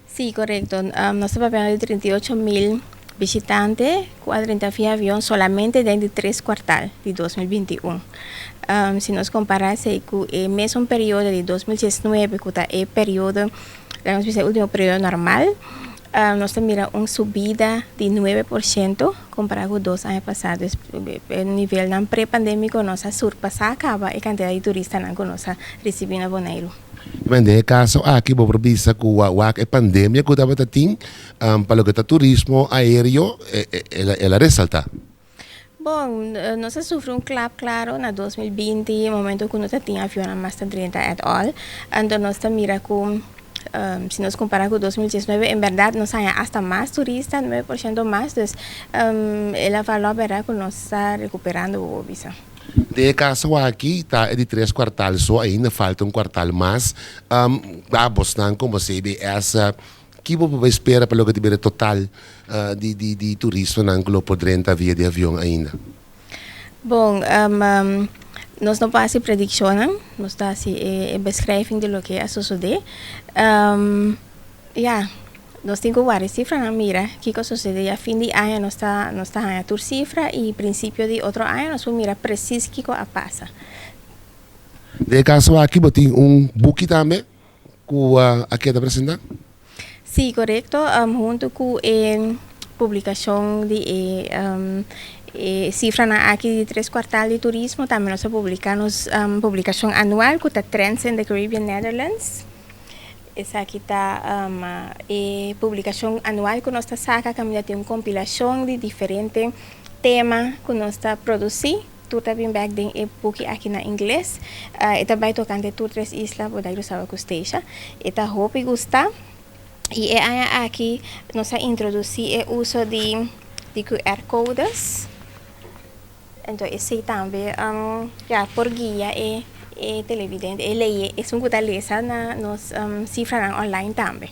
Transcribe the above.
Sí, correcto. Nosotros papel de 38.000 visitantes, 40 avión solamente dentro de tres cuartal de 2021. Si nos comparase con el mismo periodo de 2019, que es el periodo, vamos a decir, el último periodo normal, nos mira una subida de 9% comparado con 2 años pasados. El nivel pré-pandémico nos ha surpasado acaba la cantidad de turistas que nos ha recibido en Bonaire. Mas nesse caso, aqui vou provisa com a pandemia que estava tating, para o que está turismo aéreo, ela ressalta. Bom, nós sofremos claro, na 2020, momento que nós tínhamos avião mais de 30 at all. Então, nós mira com, se nós compararmos com 2019, em verdade, nós temos hasta mais turistas, 9% mais. Então, ela valor verá que nós está recuperando o visa. De caso aqui, tá de três quartais só, ainda falta quartal mais. Vamos não como se vê essa que vou esperar para o que tiver total de turismo não que poderão via de avião ainda. Bom, nós não fazemos predições, nós fazemos a beschrijving de lo que vai suceder. Nós temos várias cifras na mira, que vai suceder a fim de ano, nós está a tur cifra e princípio de outro ano nós vamos mirar preciso o que vai passar. De caso aqui, vou ter book também que aqui está apresentando. Sí, correcto. Junto con publicación de cifra aquí de tres cuartal de turismo, también nos publicamos publicación anual que está Trends in the Caribbean Netherlands. Esa aquí está publicación anual que nos saca, que tiene una compilación de diferentes temas que nos está produciendo. Tú también back den e boek aqui na inglês. Esta vai tocante tu tres islas, por daí sabe que esteja. Esta hope gusta. E aqui nós introduzir o uso de QR codes. Então esse também por guia e televidente e ler é um coisa lesa na nos cifra online também.